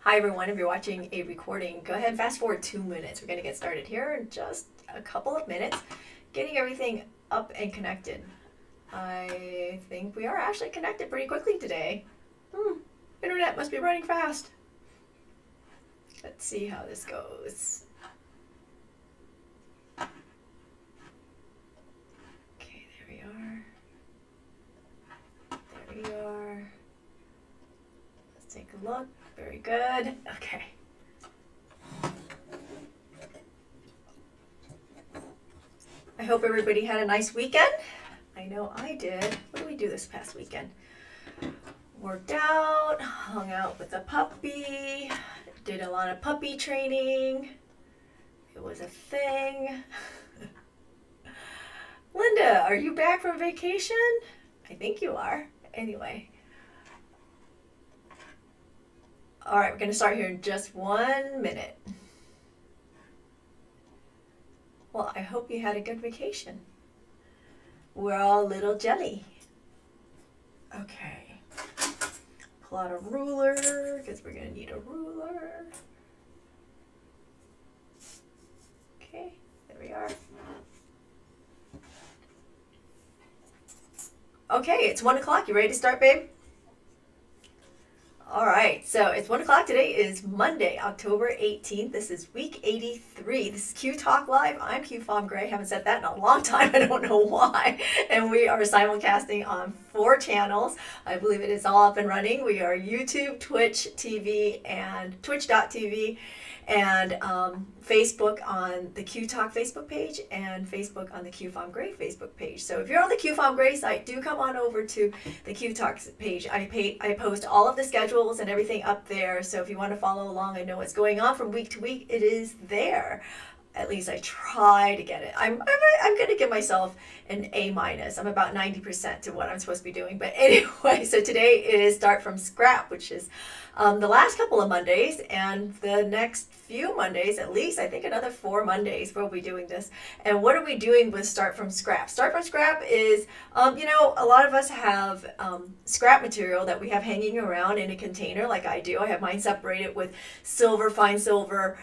Hi everyone, if you're watching a recording, go ahead and fast forward 2 minutes. We're going to get started here in just a couple of minutes, getting everything up and connected. I think we are actually connected pretty quickly today. Internet must be running fast. Let's see how this goes. Okay, there we are. There we are. Let's take a look. Very good. Okay. I hope everybody had a nice weekend. I know I did. What did we do this past weekend? Worked out, hung out with the puppy, did a lot of puppy training. It was a thing. Linda, are you back from vacation? I think you are. Anyway. All right, we're going to start here in just 1 minute. Well, I hope you had a good vacation. We're all a little jelly. Okay. Pull out a ruler, because we're going to need a ruler. Okay, there we are. Okay, it's 1 o'clock. You ready to start, babe? All right, so it's 1 o'clock. Today is Monday, October 18th. This is week 83. This is Q Talk Live. I'm Q Fom Gray. Haven't said that in a long time. I don't know why. And we are simulcasting on 4 channels. I believe it is all up and running. We are YouTube, Twitch TV, and Twitch.tv, and Facebook on the Q Talk Facebook page, and Facebook on the Q Fom Gray Facebook page. So if you're on the Q Fom Gray site, do come on over to the Q Talk page. I post all of the schedules and everything up there. So if you want to follow along and know what's going on from week to week, it is there. At least I try to get it. I'm going to give myself an A minus. I'm about 90% to what I'm supposed to be doing. But anyway, so today is Start from Scrap, which is the last couple of Mondays, and the next few Mondays, at least, I think another 4 Mondays, we'll be doing this. And what are we doing with Start from Scrap? Start from Scrap is, a lot of us have scrap material that we have hanging around in a container like I do. I have mine separated with silver, fine silver,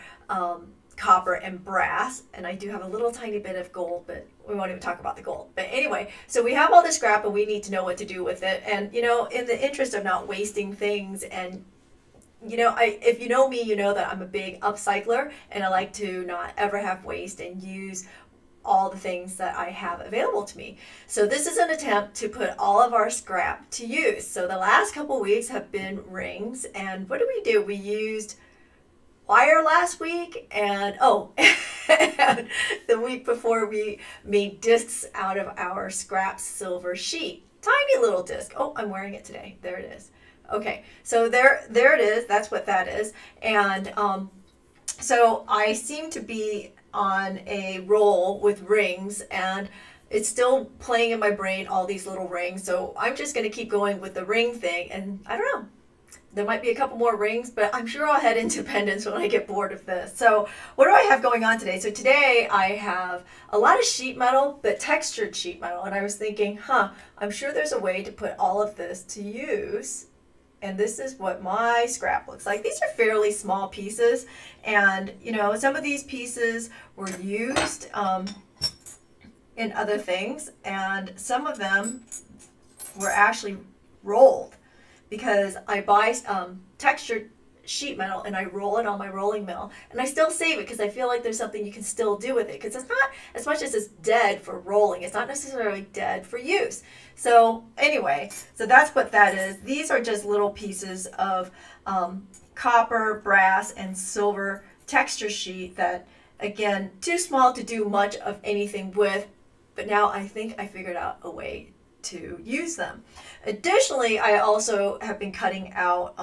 copper, and brass, and I do have a little tiny bit of gold, but we won't even talk about the gold. But anyway, so we have all the scrap and we need to know what to do with it. And in the interest of not wasting things, and if you know me, you know that I'm a big upcycler, and I like to not ever have waste and use all the things that I have available to me. So this is an attempt to put all of our scrap to use. So the last couple weeks have been rings, and what did we do? We used wire last week, and and the week before we made discs out of our scrap silver sheet. Tiny little disc. Oh, I'm wearing it today. There it is. Okay, so there it is. That's what that is. And so I seem to be on a roll with rings, and it's still playing in my brain, all these little rings. So I'm just going to keep going with the ring thing, and I don't know. There might be a couple more rings, but I'm sure I'll head into pendants when I get bored of this. So what do I have going on today? So today I have a lot of sheet metal, but textured sheet metal. And I was thinking, I'm sure there's a way to put all of this to use. And this is what my scrap looks like. These are fairly small pieces. And, some of these pieces were used in other things. And some of them were actually rolled, because I buy textured sheet metal and I roll it on my rolling mill, and I still save it because I feel like there's something you can still do with it, because it's not, as much as it's dead for rolling, it's not necessarily dead for use. So anyway, so that's what that is. These are just little pieces of copper, brass, and silver texture sheet that, again, too small to do much of anything with, but now I think I figured out a way to use them. Additionally, I also have been cutting out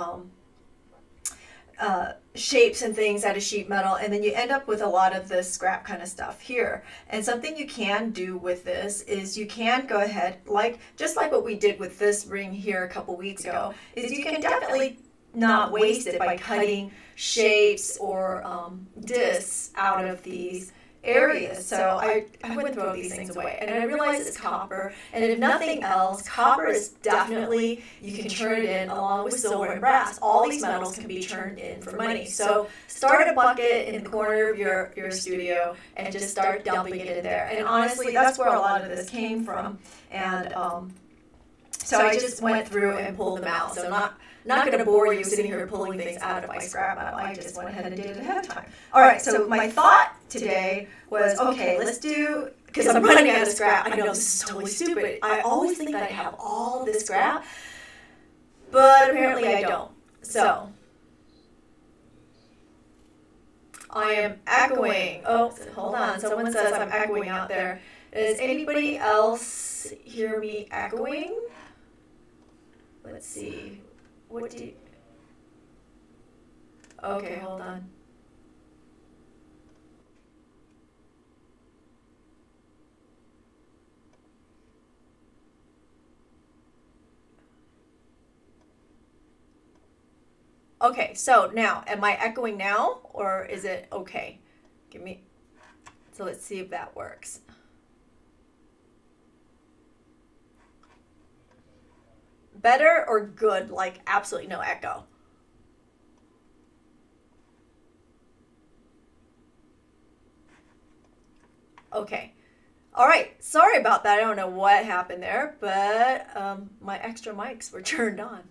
shapes and things out of sheet metal, and then you end up with a lot of this scrap kind of stuff here. And something you can do with this is you can go ahead, just like what we did with this ring here a couple weeks ago, is you can definitely not waste it by cutting shapes or discs out of these areas. So I wouldn't throw these things away. And I realize it's copper. And if nothing else, copper is definitely, you can turn it in along with silver and brass. All these metals can be turned in for money. So start a bucket in the corner of your studio and just start dumping it in there. And honestly, that's where a lot of this came from. And so I just went through and pulled them out. So not going to bore you sitting here pulling things out of my scrap metal. I just went ahead and did it ahead of time. All right, so my thought today was, okay, let's do, because I'm running out of scrap. I know this is totally stupid. I always think that I have all this scrap, but apparently I don't. So I am echoing. Oh, hold on. Someone says I'm echoing out there. Does anybody else hear me echoing? Let's see. What do you... Okay, hold on. Okay, so now, am I echoing now, or is it okay? So let's see if that works. Better or good, like absolutely no echo? Okay. All right. Sorry about that. I don't know what happened there, but my extra mics were turned on.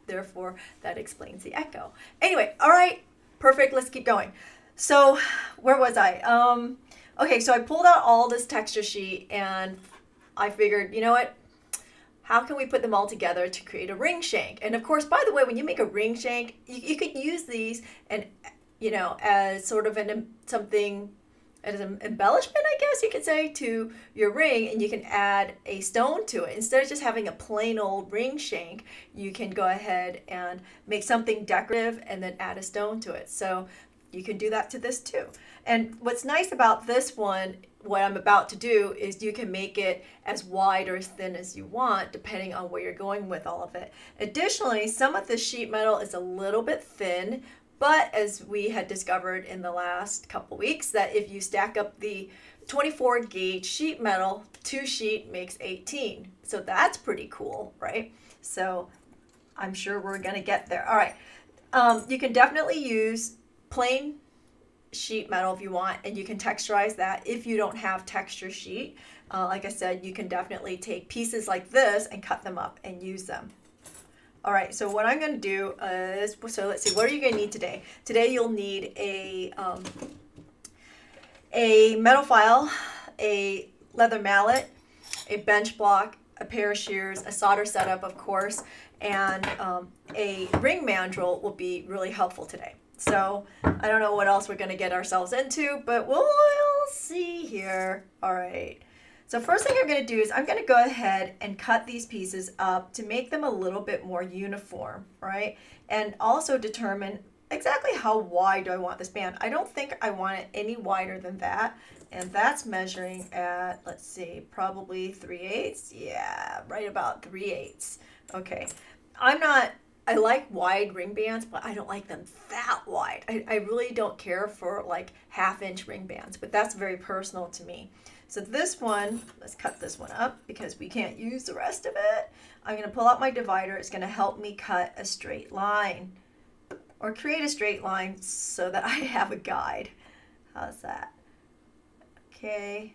Therefore, that explains the echo. Anyway, all right. Perfect. Let's keep going. So, where was I? Okay, so I pulled out all this texture sheet and I figured, you know what? How can we put them all together to create a ring shank? And of course, by the way, when you make a ring shank, you could use these and, as sort of something as an embellishment, I guess you could say, to your ring, and you can add a stone to it. Instead of just having a plain old ring shank, you can go ahead and make something decorative and then add a stone to it. So you can do that to this too. And what's nice about this one, what I'm about to do, is you can make it as wide or as thin as you want, depending on where you're going with all of it. Additionally, some of the sheet metal is a little bit thin, but as we had discovered in the last couple weeks, that if you stack up the 24 gauge sheet metal, 2 sheet makes 18. So that's pretty cool, right? So I'm sure we're gonna get there. All right, you can definitely use plain sheet metal if you want, and you can texturize that if you don't have texture sheet. Like I said, you can definitely take pieces like this and cut them up and use them. All right, so what I'm going to do is, so let's see, what are you going to need today? Today you'll need a metal file, a leather mallet, a bench block, a pair of shears, a solder setup, of course, and a ring mandrel will be really helpful today. So I don't know what else we're going to get ourselves into, but we'll see here. All right. So first thing I'm going to do is I'm going to go ahead and cut these pieces up to make them a little bit more uniform, right? And also determine exactly how wide do I want this band. I don't think I want it any wider than that. And that's measuring at, let's see, probably 3/8. Yeah, right about 3/8. Okay. I like wide ring bands, but I don't like them that wide. I really don't care for like 1/2 inch ring bands, but that's very personal to me. So this one, let's cut this one up because we can't use the rest of it. I'm going to pull out my divider. It's going to help me cut a straight line or create a straight line so that I have a guide. How's that? Okay.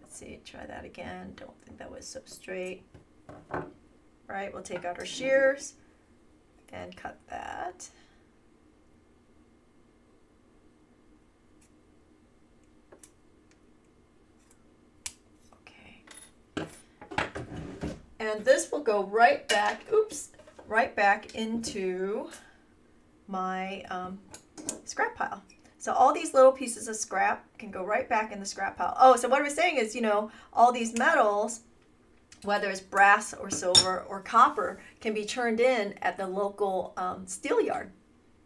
Let's see, try that again. Don't think that was so straight. All right, we'll take out our shears and cut that. Okay. And this will go right back, right back into my scrap pile. So all these little pieces of scrap can go right back in the scrap pile. Oh, so what I was saying is, all these metals, whether it's brass or silver or copper, can be turned in at the local steel yard,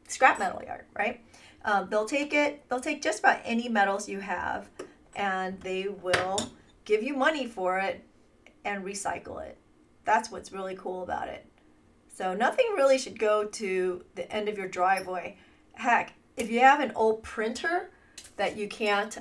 scrap metal yard, right? They'll take just about any metals you have, and they will give you money for it and recycle it. That's what's really cool about it. So nothing really should go to the end of your driveway. Heck, if you have an old printer, that you can't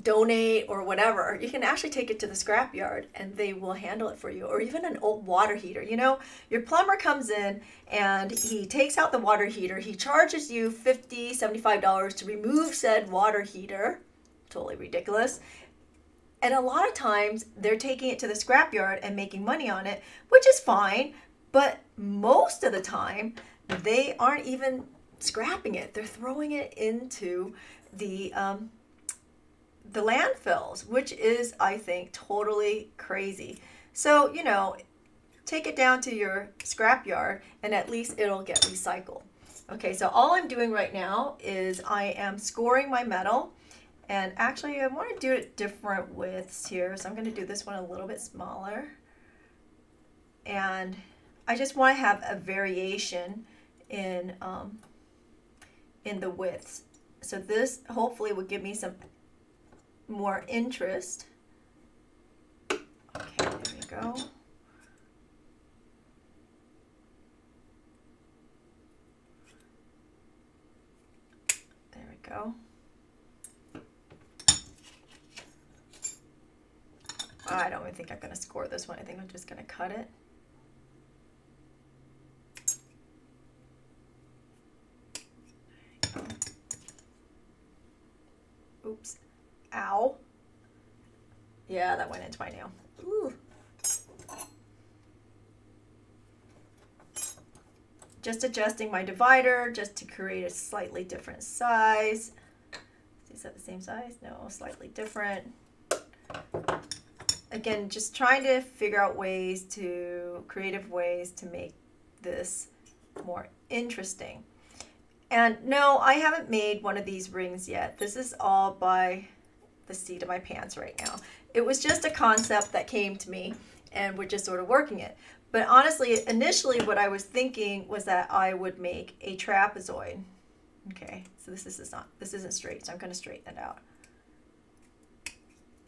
donate or whatever, you can actually take it to the scrapyard and they will handle it for you. Or even an old water heater. You know, your plumber comes in and he takes out the water heater. He charges you $50, $75 to remove said water heater. Totally ridiculous. And a lot of times they're taking it to the scrapyard and making money on it, which is fine. But most of the time, they aren't even scrapping it. They're throwing it into the landfills, which is, I think, totally crazy. So, you know, take it down to your scrapyard and at least it'll get recycled. Okay, so all I'm doing right now is I am scoring my metal. And actually, I want to do it different widths here. So I'm going to do this one a little bit smaller. And I just want to have a variation in the widths. So this hopefully will give me some more interest. Okay, there we go. There we go. I don't even think I'm going to score this one. I think I'm just going to cut it. Oops. Ow. Yeah, that went into my nail. Ooh. Just adjusting my divider just to create a slightly different size. Is that the same size? No, slightly different. Again, just trying to figure out creative ways to make this more interesting. And no, I haven't made one of these rings yet. This is all by the seat of my pants right now. It was just a concept that came to me and we're just sort of working it. But honestly, initially what I was thinking was that I would make a trapezoid. Okay, so this isn't straight, so I'm going to straighten it out.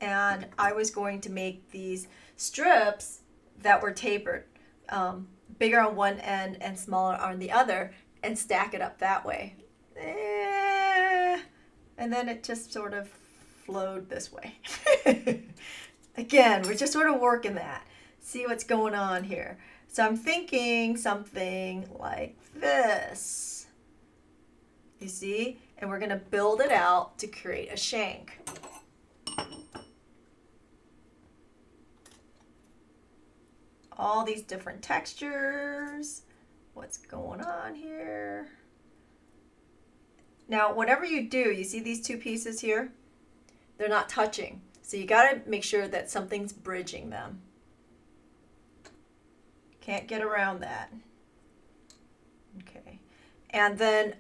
And I was going to make these strips that were tapered, bigger on one end and smaller on the other, and stack it up that way. And then it just sort of flowed this way. Again, we're just sort of working that. See what's going on here. So I'm thinking something like this. You see? And we're going to build it out to create a shank. All these different textures. What's going on here? Now, whatever you do, you see these two pieces here? They're not touching. So you got to make sure that something's bridging them. Can't get around that. Okay. And then,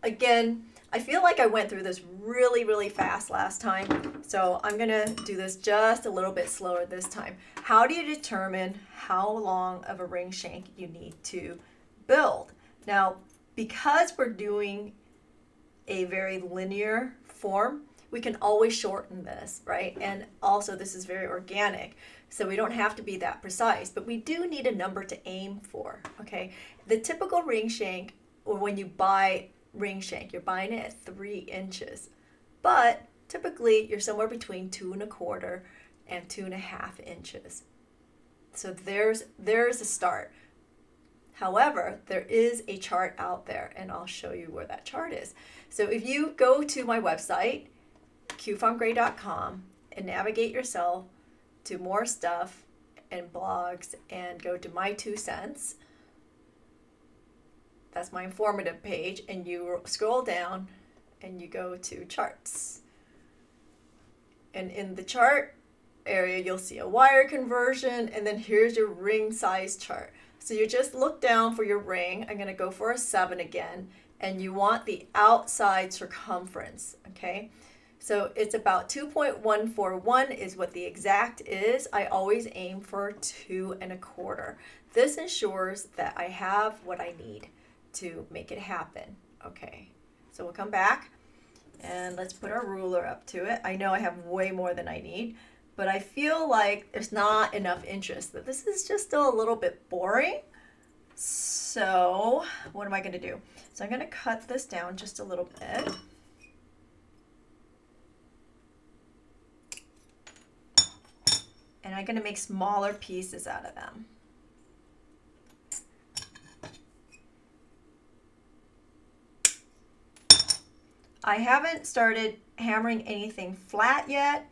again, I feel like I went through this really, really fast last time. So I'm going to do this just a little bit slower this time. How do you determine how long of a ring shank you need to build? Now, because we're doing a very linear form, we can always shorten this, right? And also this is very organic, so we don't have to be that precise, but we do need a number to aim for, okay? The typical ring shank, or when you buy ring shank, you're buying it at 3 inches, but typically you're somewhere between 2 1/4 and 2 1/2 inches. So there's a start. However, there is a chart out there, and I'll show you where that chart is. So if you go to my website, qfarmgray.com, and navigate yourself to more stuff and blogs and go to my 2 cents, that's my informative page, and you scroll down and you go to charts. And in the chart area, you'll see a wire conversion, and then here's your ring size chart. So you just look down for your ring. I'm going to go for a 7 again, and you want the outside circumference, okay? So it's about 2.141 is what the exact is. I always aim for 2 1/4. This ensures that I have what I need to make it happen. Okay, so we'll come back and let's put our ruler up to it. I know I have way more than I need, but I feel like there's not enough interest, that this is just still a little bit boring. So what am I going to do? So I'm going to cut this down just a little bit. And I'm going to make smaller pieces out of them. I haven't started hammering anything flat yet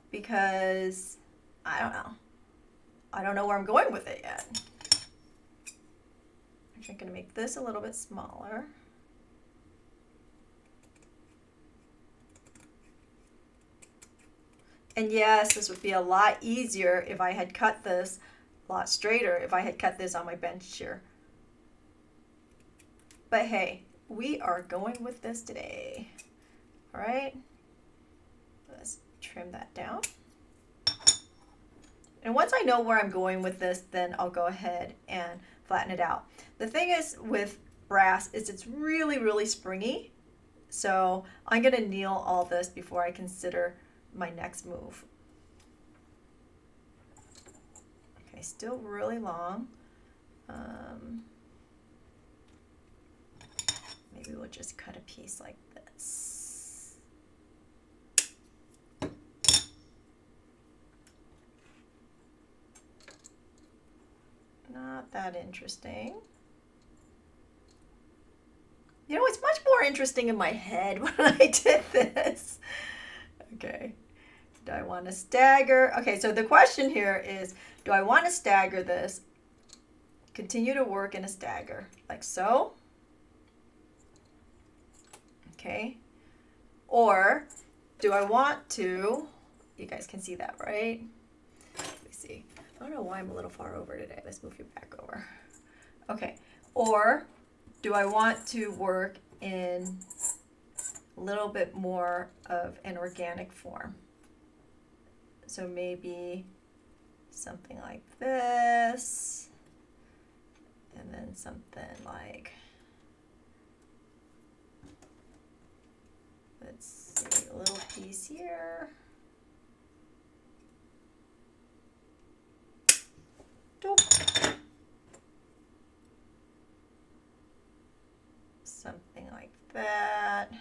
because I don't know. I don't know where I'm going with it yet. I'm going to make this a little bit smaller. And yes, this would be a lot easier if I had cut this a lot straighter, if I had cut this on my bench here. But hey, we are going with this today. All right, let's trim that down. And once I know where I'm going with this, then I'll go ahead and flatten it out. The thing is with brass is it's really, really springy. So I'm going to anneal all this before I consider my next move. Okay, still really long. Maybe we'll just cut a piece like this. Not that interesting. You know, it's much more interesting in my head when I did this. Okay. Do I want to stagger? Okay, so the question here is, do I want to stagger this? Continue to work in a stagger, like so. Okay. Or do I want to, you guys can see that, right? Let me see. I don't know why I'm a little far over today. Let's move you back over. Okay. Or do I want to work in a little bit more of an organic form? So maybe something like this, and then something like, let's see, a little piece here. Something like that.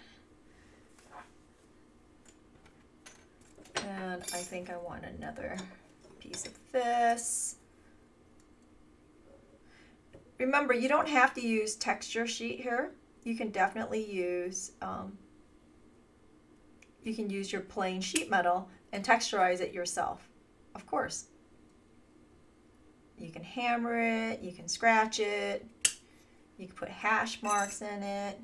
And I think I want another piece of this. Remember, you don't have to use texture sheet here. You can definitely use, you can use your plain sheet metal and texturize it yourself, of course. You can hammer it, you can scratch it, you can put hash marks in it,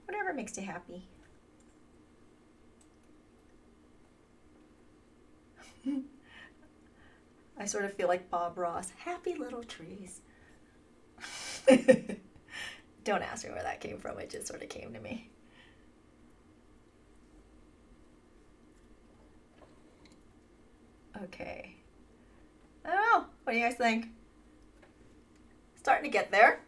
whatever makes you happy. I sort of feel like Bob Ross, happy little trees. Don't ask me where that came from, it just sort of came to me. Okay. I don't know, what do you guys think? Starting to get there.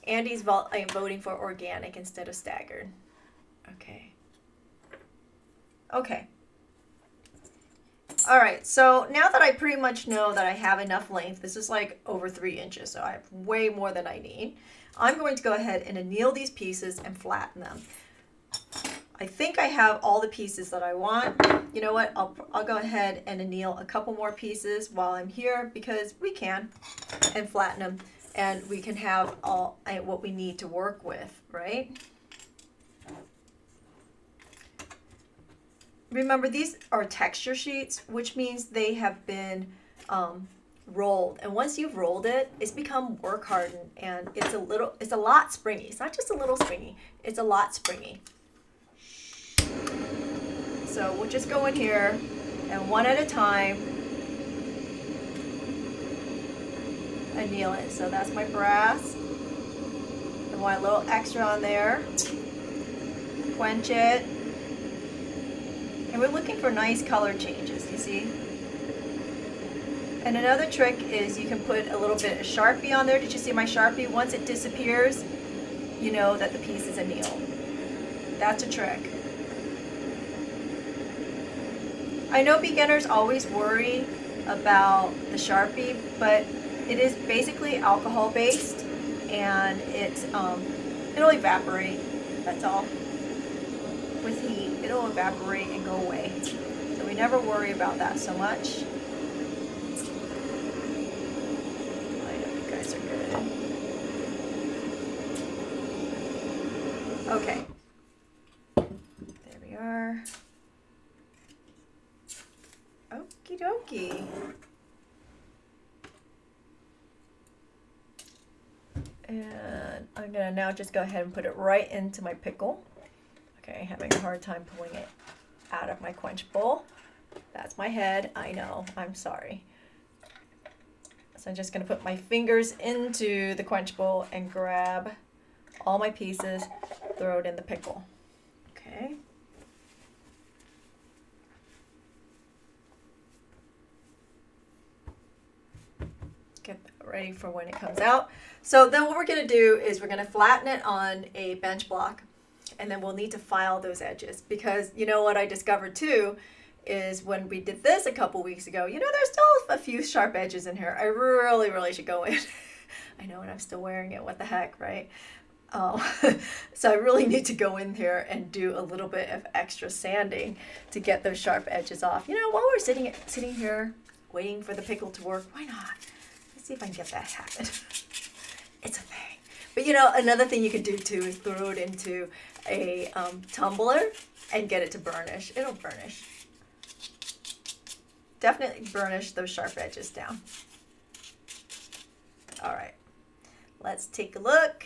Andy's voting for organic instead of staggered. Okay. Okay. All right, so now that I pretty much know that I have enough length, this is like over 3 inches, so I have way more than I need. I'm going to go ahead and anneal these pieces and flatten them. I think I have all the pieces that I want. You know what, I'll go ahead and anneal a couple more pieces while I'm here because we can, and flatten them, and we can have all what we need to work with, right? Remember, these are texture sheets, which means they have been rolled. And once you've rolled it, it's become work hardened, and it's a lot springy. It's not just a little springy, it's a lot springy. So we'll just go in here and one at a time anneal it. So that's my brass. I want a little extra on there. Quench it. And we're looking for nice color changes, you see? And another trick is you can put a little bit of Sharpie on there. Did you see my Sharpie? Once it disappears, you know that the piece is annealed. That's a trick. I know beginners always worry about the Sharpie, but it is basically alcohol based, and it'll evaporate. That's all. With heat, it'll evaporate and go away. So we never worry about that so much. I know you guys are good. Okay. There we are. Okie dokie. And I'm gonna now just go ahead and put it right into my pickle. Okay, having a hard time pulling it out of my quench bowl. That's my head, I know, I'm sorry. So I'm just gonna put my fingers into the quench bowl and grab all my pieces, throw it in the pickle. Okay. Get that ready for when it comes out. So then what we're going to do is we're going to flatten it on a bench block, and then we'll need to file those edges, because you know what I discovered too is when we did this a couple weeks ago, you know, there's still a few sharp edges in here. I really should go in. I know, and I'm still wearing it. What the heck, right? So I really need to go in here and do a little bit of extra sanding to get those sharp edges off. You know, while we're sitting here waiting for the pickle to work, why not? Let's see if I can get that to happen. It's a thing. But you know, another thing you could do too is throw it into a tumbler and get it to burnish. It'll burnish. Definitely burnish those sharp edges down. All right, let's take a look.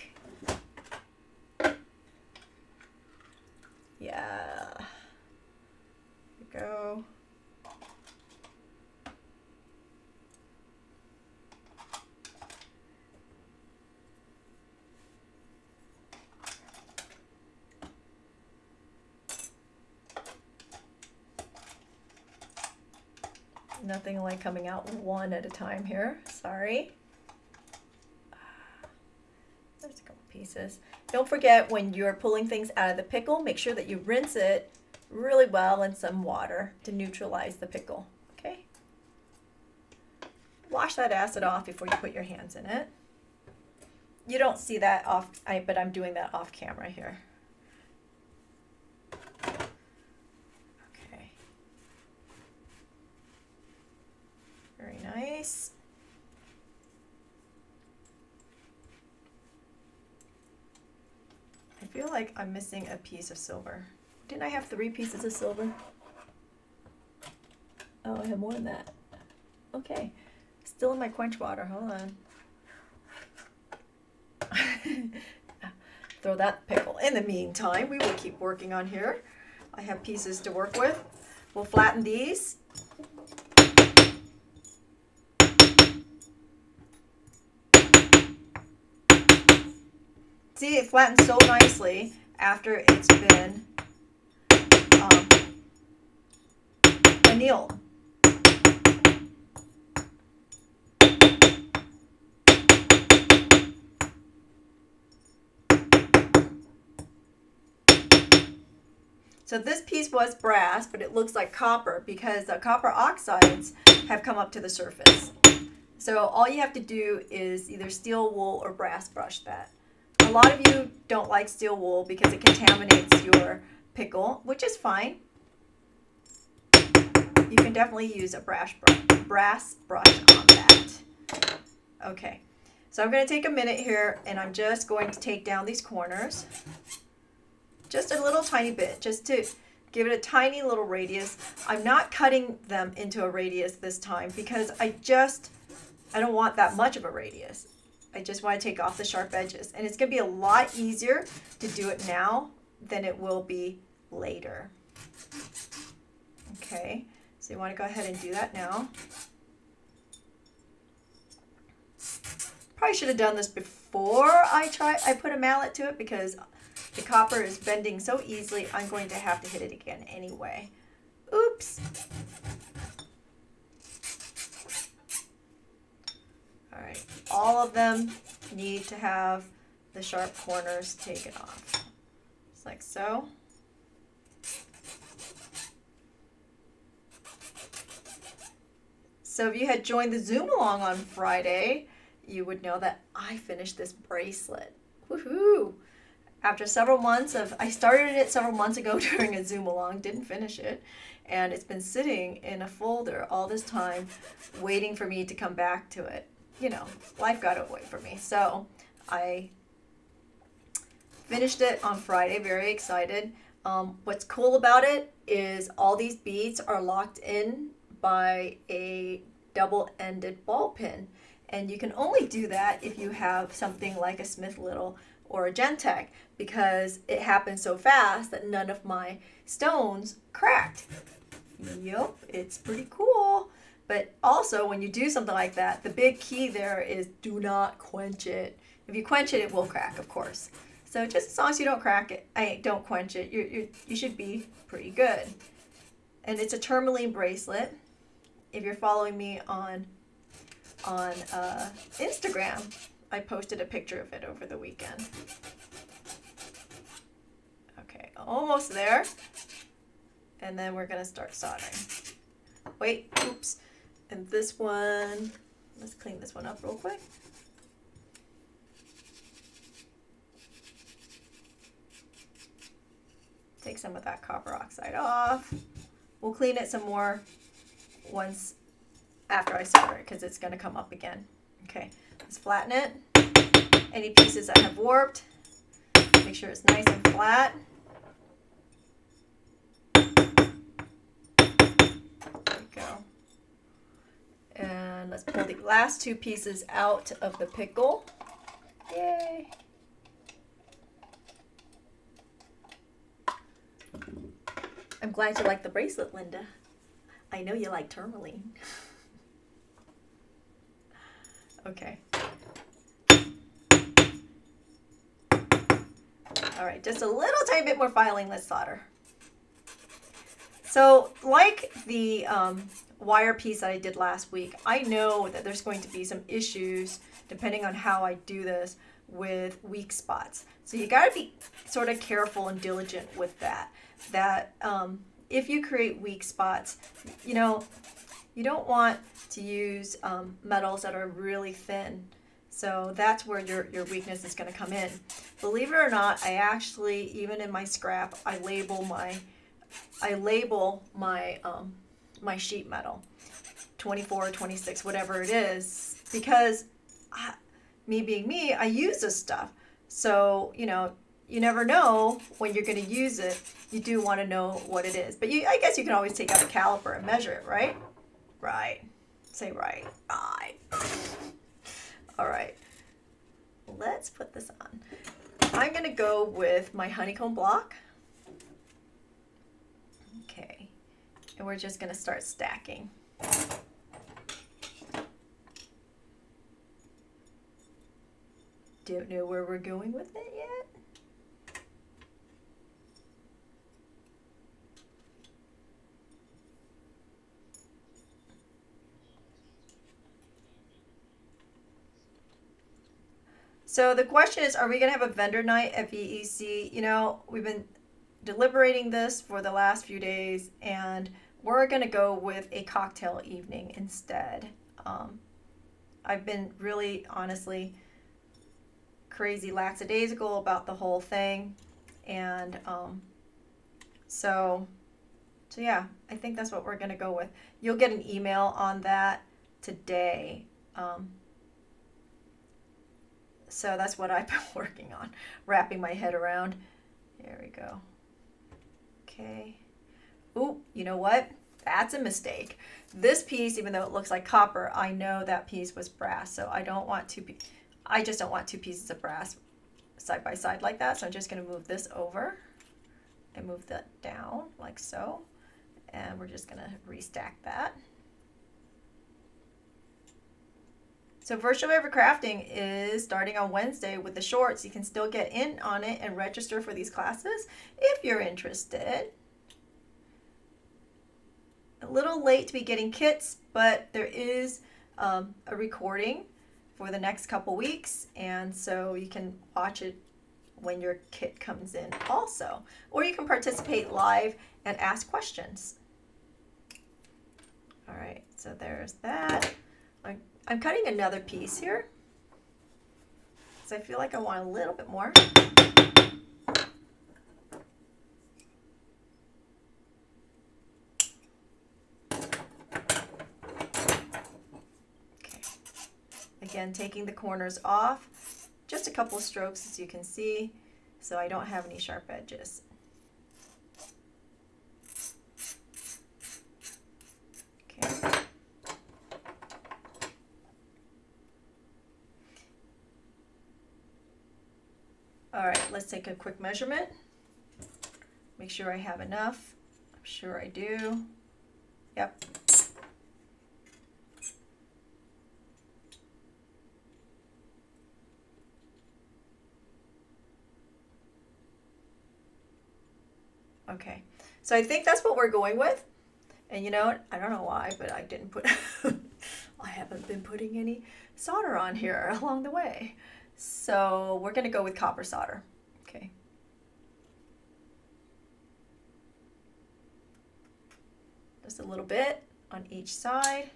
Yeah, here we go. Nothing like coming out one at a time here. Sorry. There's a couple pieces. Don't forget, when you're pulling things out of the pickle, make sure that you rinse it really well in some water to neutralize the pickle. Okay? Wash that acid off before you put your hands in it. You don't see that but I'm doing that off camera here. Very nice. I feel like I'm missing a piece of silver. Didn't I have 3 pieces of silver? Oh, I have more than that. Okay. Still in my quench water. Hold on. Throw that pickle. In the meantime, we will keep working on here. I have pieces to work with. We'll flatten these. See, it flattens so nicely after it's been annealed. So this piece was brass, but it looks like copper because the copper oxides have come up to the surface. So all you have to do is either steel wool or brass brush that. A lot of you don't like steel wool because it contaminates your pickle, which is fine. You can definitely use a brass brush on that. Okay, so I'm going to take a minute here and I'm just going to take down these corners. Just a little tiny bit, just to give it a tiny little radius. I'm not cutting them into a radius this time because I don't want that much of a radius. I just want to take off the sharp edges. And it's going to be a lot easier to do it now than it will be later. Okay, so you want to go ahead and do that now. Probably should have done this before I put a mallet to it because the copper is bending so easily, I'm going to have to hit it again anyway. Oops. All right, all of them need to have the sharp corners taken off, just like so. So if you had joined the Zoom along on Friday, you would know that I finished this bracelet. Woohoo! After several months I started it several months ago during a Zoom along, didn't finish it, and it's been sitting in a folder all this time, waiting for me to come back to it. You know, life got away from me. So I finished it on Friday, very excited. What's cool about it is all these beads are locked in by a double-ended ball pin. And you can only do that if you have something like a Smith Little or a Gentech, because it happened so fast that none of my stones cracked. Yup, it's pretty cool. But also, when you do something like that, the big key there is do not quench it. If you quench it, it will crack, of course. So just as long as you don't crack it, don't quench it, you should be pretty good. And it's a tourmaline bracelet. If you're following me on Instagram, I posted a picture of it over the weekend. Okay, almost there. And then we're gonna start soldering. Wait, oops. And this one, let's clean this one up real quick. Take some of that copper oxide off. We'll clean it some more once after I solder it, because it's going to come up again. Okay, let's flatten it. Any pieces that have warped, make sure it's nice and flat. There we go. And let's pull the last two pieces out of the pickle. Yay! I'm glad you like the bracelet, Linda. I know you like tourmaline. Okay. All right, just a little tiny bit more filing. Let's solder. So like the wire piece that I did last week, I know that there's going to be some issues depending on how I do this with weak spots. So you got to be sort of careful and diligent with that. If you create weak spots, you know, you don't want to use metals that are really thin. So that's where your weakness is going to come in. Believe it or not, I actually, even in my scrap, I label my my sheet metal, 24, 26, whatever it is, because me being me, I use this stuff. So, you know, you never know when you're going to use it. You do want to know what it is. But I guess you can always take out a caliper and measure it, right? Right. Say right. Right. All right. Let's put this on. I'm going to go with my honeycomb block. Okay. And we're just going to start stacking. Don't know where we're going with it yet. So the question is, are we going to have a vendor night at VEC? You know, we've been deliberating this for the last few days, and we're going to go with a cocktail evening instead. I've been really, honestly, crazy lackadaisical about the whole thing, and so yeah, I think that's what we're going to go with. You'll get an email on that today. So that's what I've been working on, wrapping my head around. There we go. Okay. Ooh, you know what? That's a mistake. This piece, even though it looks like copper, I know that piece was brass. So I just don't want two pieces of brass side by side like that. So I'm just going to move this over and move that down like so. And we're just going to restack that. So Virtual River Crafting is starting on Wednesday with the shorts. You can still get in on it and register for these classes if you're interested. A little late to be getting kits, but there is a recording for the next couple weeks, and so you can watch it when your kit comes in also. Or you can participate live and ask questions. All right, So there's that. I'm cutting another piece here because I feel like I want a little bit more. Okay. Again, taking the corners off. Just a couple of strokes, as you can see, so I don't have any sharp edges. Okay. All right, let's take a quick measurement. Make sure I have enough. I'm sure I do. Yep. Okay, so I think that's what we're going with. And you know what? I don't know why, but I didn't put, I haven't been putting any solder on here along the way. So we're going to go with copper solder. Okay. Just a little bit on each side.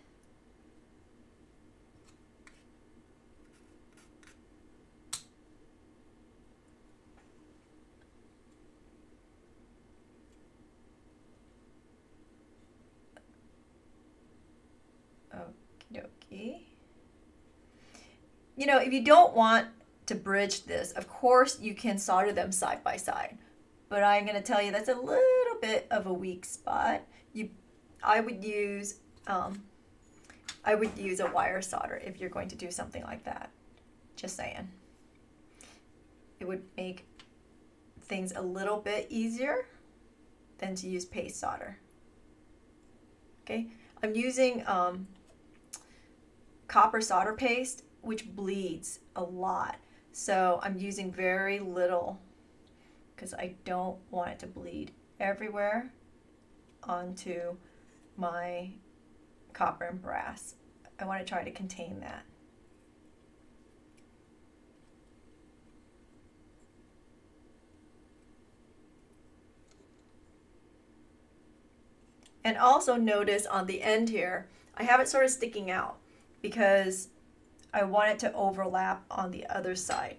Okie dokie. You know, if you don't want to bridge this, of course you can solder them side by side. But I'm going to tell you that's a little bit of a weak spot. I would use a wire solder if you're going to do something like that. Just saying. It would make things a little bit easier than to use paste solder. Okay, I'm using copper solder paste, which bleeds a lot. So I'm using very little because I don't want it to bleed everywhere onto my copper and brass. I want to try to contain that. And also notice on the end here, I have it sort of sticking out because I want it to overlap on the other side,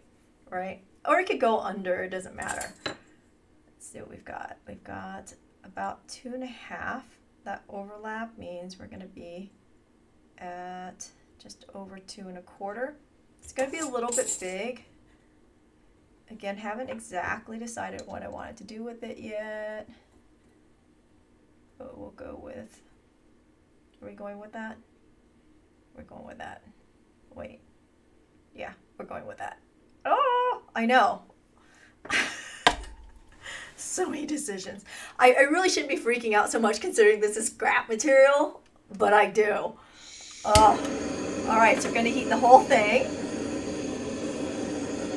right? Or it could go under, it doesn't matter. Let's see what we've got. We've got about 2.5. That overlap means we're going to be at just over 2.25. It's going to be a little bit big. Again, haven't exactly decided what I wanted to do with it yet. But we'll go with, are we going with that? We're going with that. Wait. Yeah, we're going with that. Oh, I know. So many decisions. I really shouldn't be freaking out so much considering this is scrap material, but I do. Oh. All right, so we're going to heat the whole thing.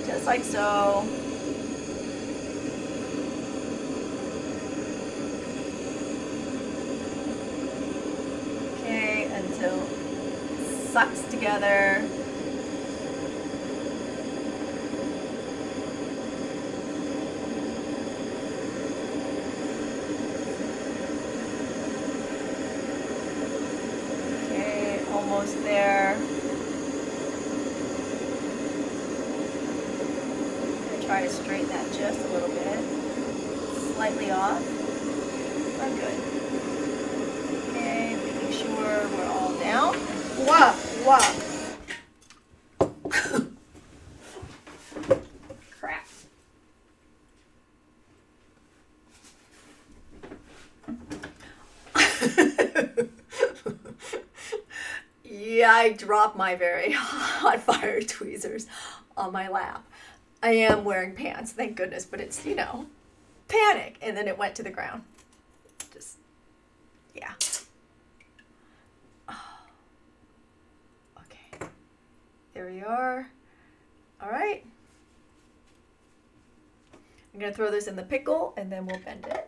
Just like so. Okay, until it sucks together. Okay, almost there. Try to straighten that just a little bit. Slightly off. I'm good. Okay, making sure we're all down. Wow, wow. Crap. Yeah, I dropped my very hot fire tweezers on my lap. I am wearing pants, thank goodness, but it's, you know, panic. And then it went to the ground. Just, yeah. Oh. Okay. There we are. All right. I'm going to throw this in the pickle and then we'll bend it.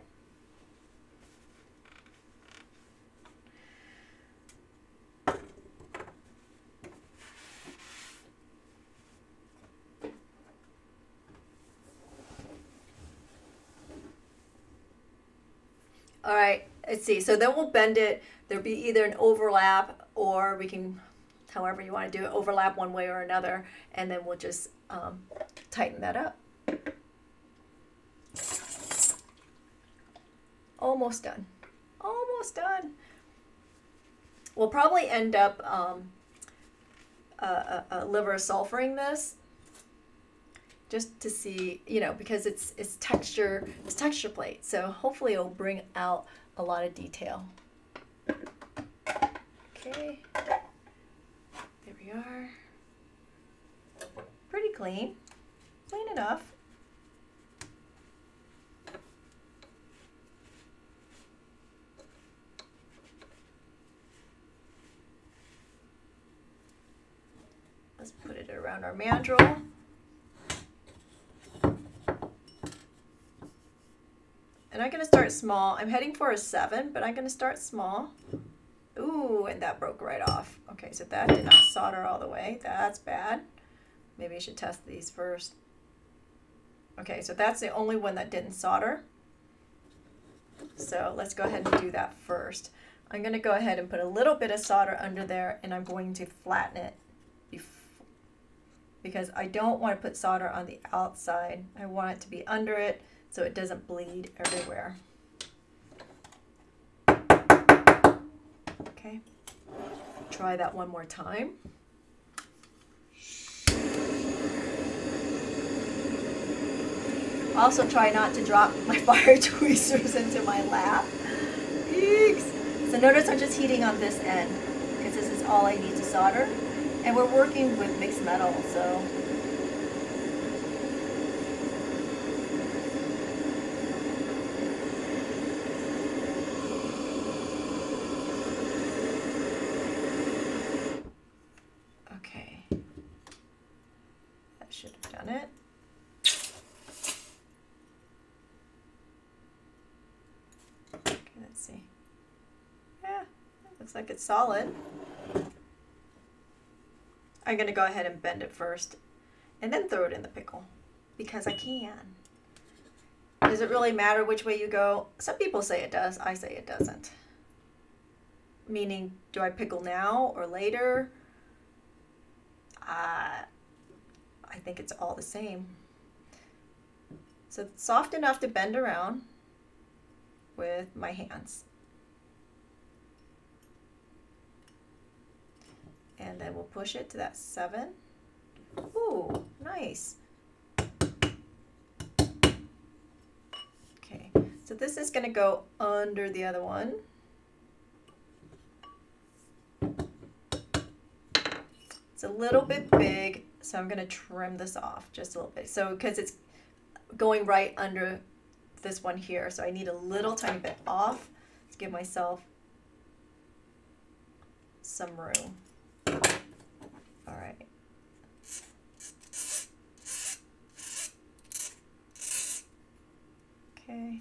All right, Let's see. So then we'll bend it. There'll be either an overlap, or we can, however you want to do it, overlap one way or another, and then we'll just tighten that up. Almost done. Almost done. We'll probably end up liver sulfuring this, just to see, you know, because it's texture plate. So hopefully it'll bring out a lot of detail. Okay, there we are. Pretty clean enough. Let's put it around our mandrel. And I'm going to start small. I'm heading for a 7, but I'm going to start small. Ooh, and that broke right off. Okay, so that did not solder all the way. That's bad. Maybe I should test these first. Okay, so that's the only one that didn't solder. So let's go ahead and do that first. I'm going to go ahead and put a little bit of solder under there, and I'm going to flatten it because I don't want to put solder on the outside. I want it to be under it so it doesn't bleed everywhere. Okay, try that one more time. Also try not to drop my fire tweezers into my lap. Eeks. So notice I'm just heating on this end because this is all I need to solder. And we're working with mixed metal, so. Okay. That should have done it. Okay, let's see. Yeah, it looks like it's solid. I'm going to go ahead and bend it first and then throw it in the pickle because I can. Does it really matter which way you go? Some people say it does. I say it doesn't. Meaning, do I pickle now or later? I think it's all the same. So it's soft enough to bend around with my hands. And then we'll push it to that 7. Ooh, nice. Okay, so this is going to go under the other one. It's a little bit big, so I'm going to trim this off just a little bit. So because it's going right under this one here, so I need a little tiny bit off to give myself some room. All right. Okay.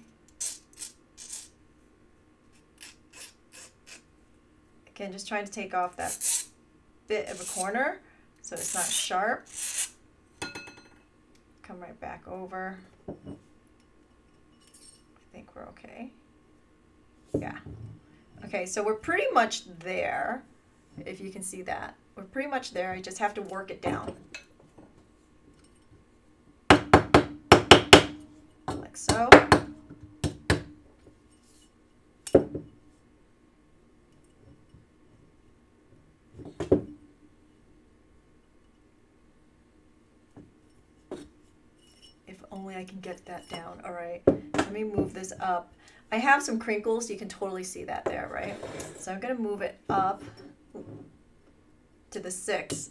Again, just trying to take off that bit of a corner so it's not sharp. Come right back over. I think we're okay. Yeah. Okay, so we're pretty much there, if you can see that. We're pretty much there. I just have to work it down. Like so. If only I can get that down. All right, let me move this up. I have some crinkles. You can totally see that there, right? So I'm going to move it up to the 6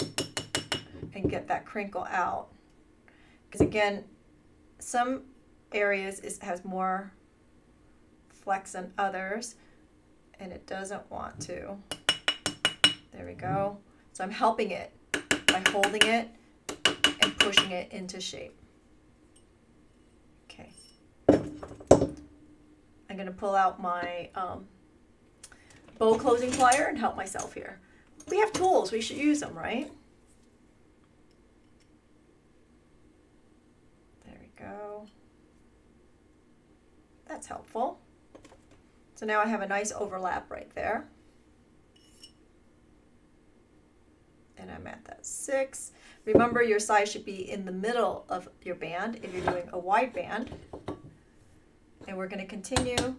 and get that crinkle out. Because again, some areas has more flex than others, and it doesn't want to. There we go. So I'm helping it by holding it and pushing it into shape. Okay. I'm going to pull out my bow closing plier and help myself here. We have tools, we should use them, right? There we go. That's helpful. So now I have a nice overlap right there. And I'm at that 6. Remember, your size should be in the middle of your band if you're doing a wide band. And we're going to continue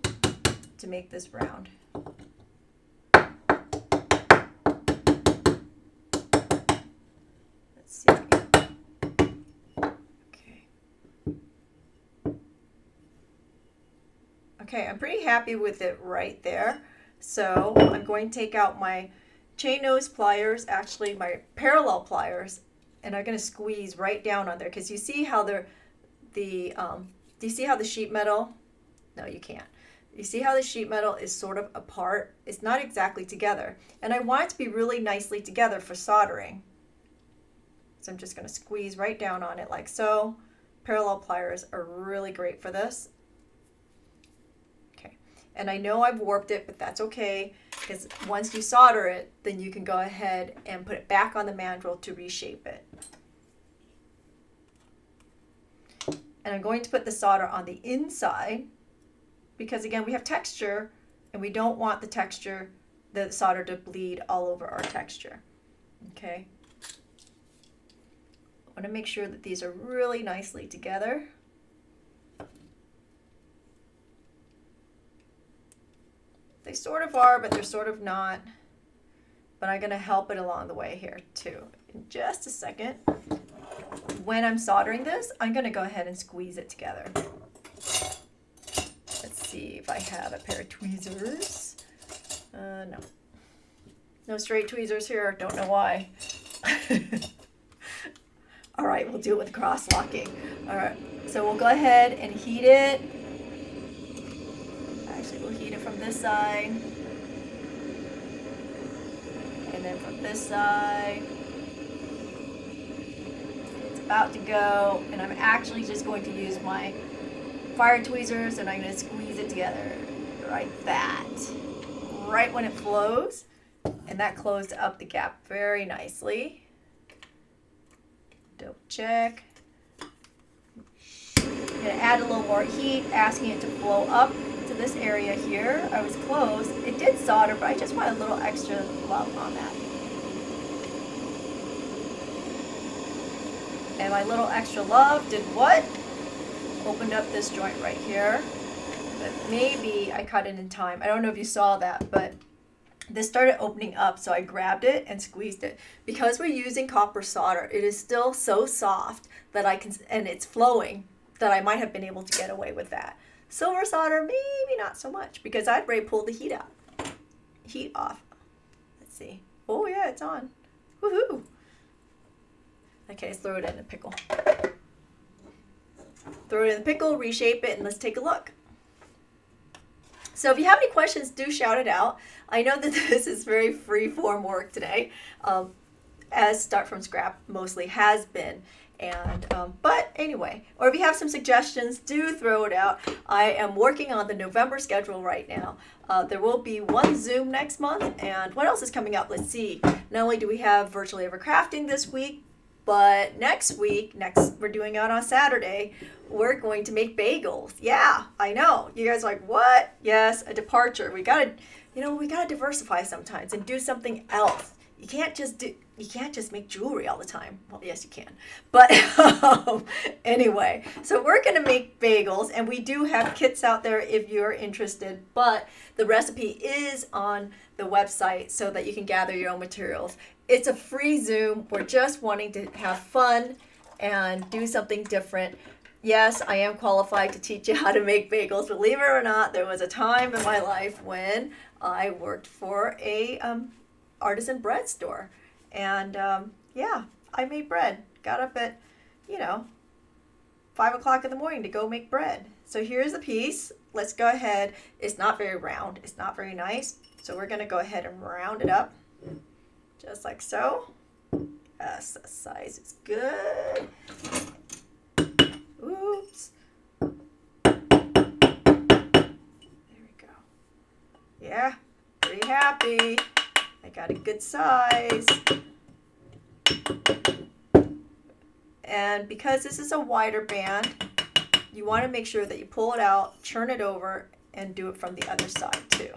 to make this round. Let's see. Okay, I'm pretty happy with it right there. So I'm going to take out my chain nose pliers, actually my parallel pliers, and I'm going to squeeze right down on there, because you see how do you see how the sheet metal, no you can't. You see how the sheet metal is sort of apart? It's not exactly together. And I want it to be really nicely together for soldering. So I'm just going to squeeze right down on it like so. Parallel pliers are really great for this. And I know I've warped it, but that's okay, because once you solder it, then you can go ahead and put it back on the mandrel to reshape it. And I'm going to put the solder on the inside, because again, we have texture, and we don't want the texture, the solder to bleed all over our texture. Okay. I want to make sure that these are really nicely together. They sort of are, but they're sort of not. But I'm going to help it along the way here too. In just a second, when I'm soldering this, I'm going to go ahead and squeeze it together. Let's see if I have a pair of tweezers. No. No straight tweezers here. Don't know why. All right, we'll do it with cross-locking. All right, so we'll go ahead and heat it. We'll heat it from this side, and then from this side. It's about to go, and I'm actually just going to use my fire tweezers, and I'm going to squeeze it together like that, right when it flows, and that closed up the gap very nicely. Double check. I'm going to add a little more heat, asking it to flow up to this area here. I was close. It did solder, but I just want a little extra love on that. And my little extra love did what? Opened up this joint right here. But maybe I cut it in time. I don't know if you saw that, but this started opening up, so I grabbed it and squeezed it. Because we're using copper solder, it is still so soft that I can, and it's flowing, that I might have been able to get away with that. Silver solder, maybe not so much, because I'd already pulled the heat out. Heat off. Let's see. Oh yeah, it's on. Woohoo! Okay, let's throw it in a pickle. Throw it in the pickle, reshape it, and let's take a look. So if you have any questions, do shout it out. I know that this is very free-form work today, as Start From Scrap mostly has been. And but anyway, or if you have some suggestions, do throw it out. I am working on the November schedule right now. There will be one Zoom next month, and what else is coming up? Let's see. Not only do we have Virtually Ever Crafting this week, but next week, we're doing it on Saturday, we're going to make bagels. Yeah, I know. You guys are like, what? Yes, a departure. We gotta diversify sometimes and do something else. You can't just make jewelry all the time. Well, yes, you can. But anyway, so we're going to make bagels, and we do have kits out there if you're interested. But the recipe is on the website so that you can gather your own materials. It's a free Zoom. We're just wanting to have fun and do something different. Yes, I am qualified to teach you how to make bagels. Believe it or not, there was a time in my life when I worked for a artisan bread store. And yeah, I made bread. Got up at, 5 o'clock in the morning to go make bread. So here's the piece. Let's go ahead. It's not very round. It's not very nice. So we're going to go ahead and round it up. Just like so. Yes, the size is good. Oops. There we go. Yeah, pretty happy. I got a good size. And because this is a wider band, you want to make sure that you pull it out, churn it over, and do it from the other side too.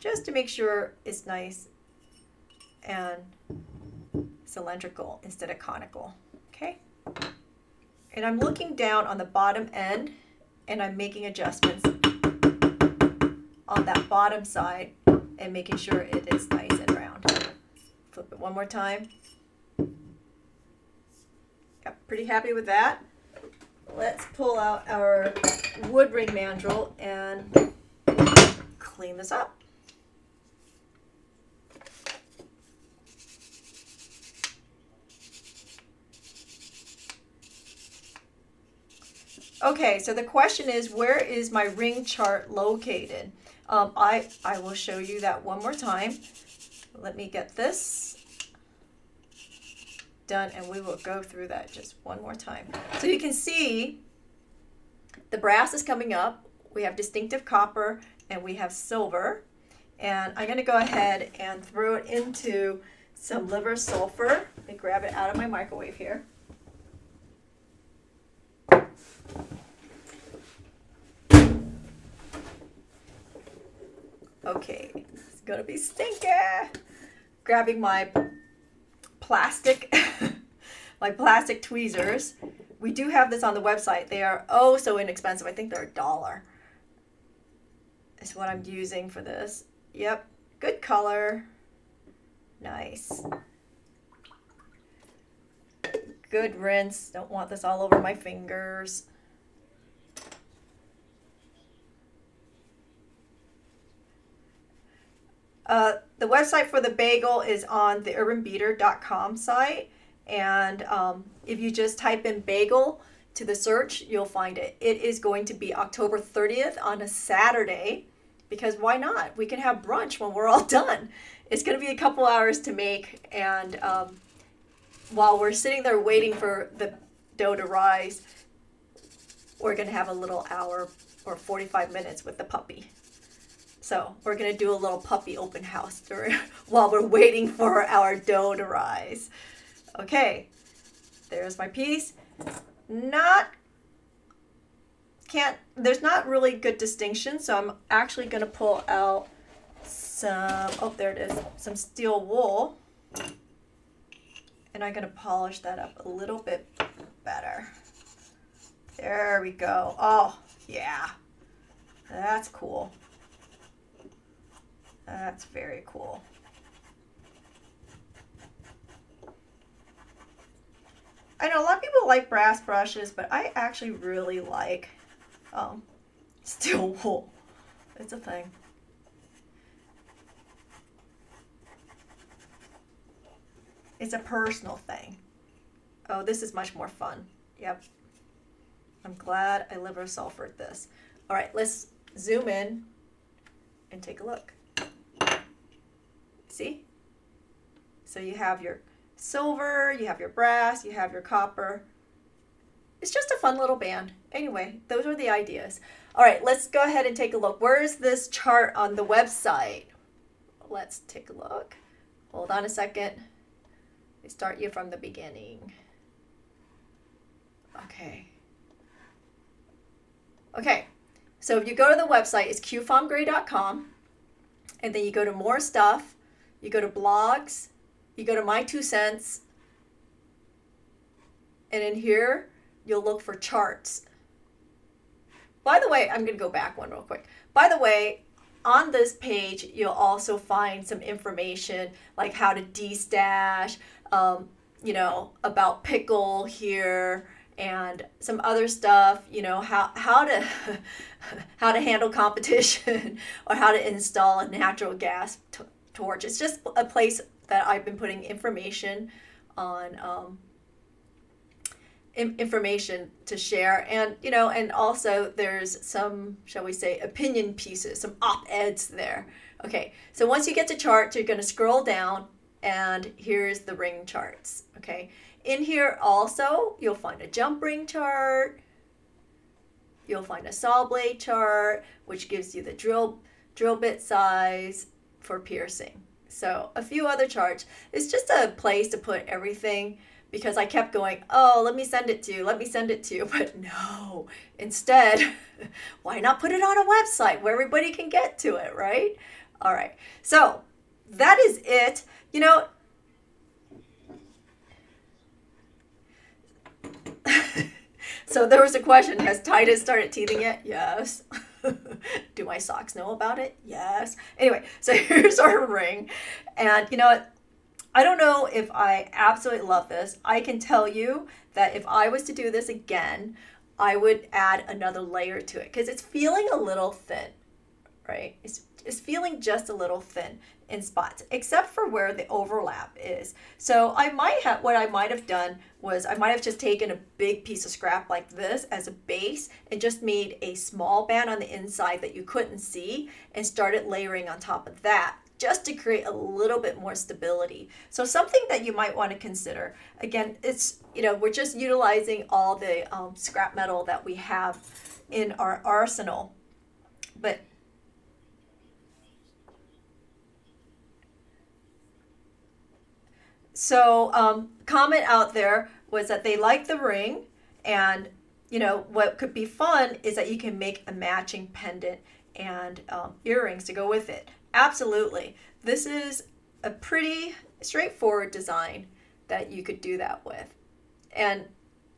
Just to make sure it's nice and cylindrical instead of conical, okay? And I'm looking down on the bottom end and I'm making adjustments on that bottom side and making sure it is nice and round. Flip it one more time. Yep, pretty happy with that. Let's pull out our wood ring mandrel and clean this up. Okay, so the question is, where is my ring chart located? I will show you that one more time. Let me get this done and we will go through that just one more time. So you can see the brass is coming up. We have distinctive copper and we have silver. And I'm going to go ahead and throw it into some liver sulfur. Let me grab it out of my microwave here. Okay, it's gonna be stinky. Grabbing my plastic, my plastic tweezers. We do have this on the website. They are oh so inexpensive. I think they're $1. Is what I'm using for this. Yep, good color. Nice. Good rinse. Don't want this all over my fingers. The website for the bagel is on the urbanbeater.com site, and if you just type in bagel to the search, you'll find it. It is going to be October 30th on a Saturday, because why not? We can have brunch when we're all done. It's going to be a couple hours to make, and while we're sitting there waiting for the dough to rise, we're going to have a little hour or 45 minutes with the puppy. So we're going to do a little puppy open house while we're waiting for our dough to rise. Okay, there's my piece. There's not really good distinction, so I'm actually going to pull out some, oh, there it is, some steel wool. And I'm going to polish that up a little bit better. There we go. Oh, yeah, that's cool. That's very cool. I know a lot of people like brass brushes, but I actually really like steel wool. It's a thing. It's a personal thing. Oh, this is much more fun. Yep. I'm glad I liver sulfured this. All right, let's zoom in and take a look. See? So you have your silver, you have your brass, you have your copper. It's just a fun little band. Anyway, those are the ideas. All right, let's go ahead and take a look. Where is this chart on the website? Let's take a look. Hold on a second. They start you from the beginning. Okay, so if you go to the website, it's qfomgray.com, and then you go to more stuff, you go to blogs, you go to my 2 cents, and in here, you'll look for charts. By the way, I'm going to go back one real quick. By the way, on this page, you'll also find some information like how to destash, about pickle here, and some other stuff, how to how to handle competition or how to install a natural gas torch. It's just a place that I've been putting information on, information to share, and also there's some, shall we say, opinion pieces, some op-eds there. Okay, so once you get to charts, you're going to scroll down, and here's the ring charts. Okay, in here also you'll find a jump ring chart, you'll find a saw blade chart, which gives you the drill bit size for piercing. So a few other charts. It's just a place to put everything, because I kept going, oh, let me send it to you, let me send it to you. But no, instead, why not put it on a website where everybody can get to it, right? All right. So that is it. You know, so there was a question, has Titus started teething yet? Yes. Do my socks know about it? Yes. Anyway, so here's our ring. And you know what? I don't know if I absolutely love this. I can tell you that if I was to do this again, I would add another layer to it because it's feeling a little thin, right? It's feeling just a little thin in spots, except for where the overlap is. So what I might have done was I might have just taken a big piece of scrap like this as a base and just made a small band on the inside that you couldn't see and started layering on top of that, just to create a little bit more stability. So something that you might want to consider. Again, it's, we're just utilizing all the scrap metal that we have in our arsenal. But so comment out there was that they like the ring, and what could be fun is that you can make a matching pendant and earrings to go with it. Absolutely. This is a pretty straightforward design that you could do that with. And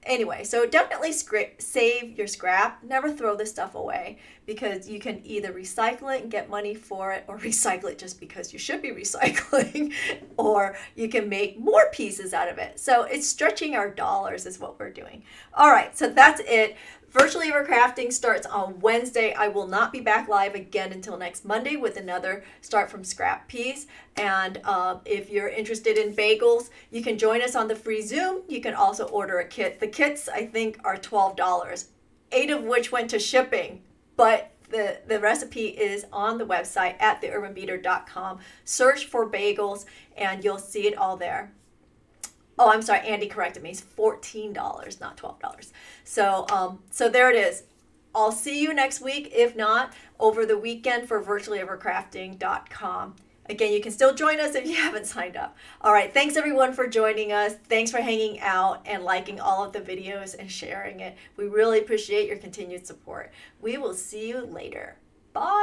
anyway, so definitely save your scrap. Never throw this stuff away, because you can either recycle it and get money for it, or recycle it just because you should be recycling, or you can make more pieces out of it. So it's stretching our dollars is what we're doing. All right, so that's it. Virtually Ever Crafting starts on Wednesday. I will not be back live again until next Monday with another Start from Scrap piece. And if you're interested in bagels, you can join us on the free Zoom. You can also order a kit. The kits, I think, are $12, 8 of which went to shipping. But the recipe is on the website at theurbanbeater.com. Search for bagels and you'll see it all there. Oh, I'm sorry, Andy corrected me. It's $14, not $12. So there it is. I'll see you next week, if not over the weekend, for virtuallyevercrafting.com. Again, you can still join us if you haven't signed up. All right, thanks everyone for joining us. Thanks for hanging out and liking all of the videos and sharing it. We really appreciate your continued support. We will see you later. Bye.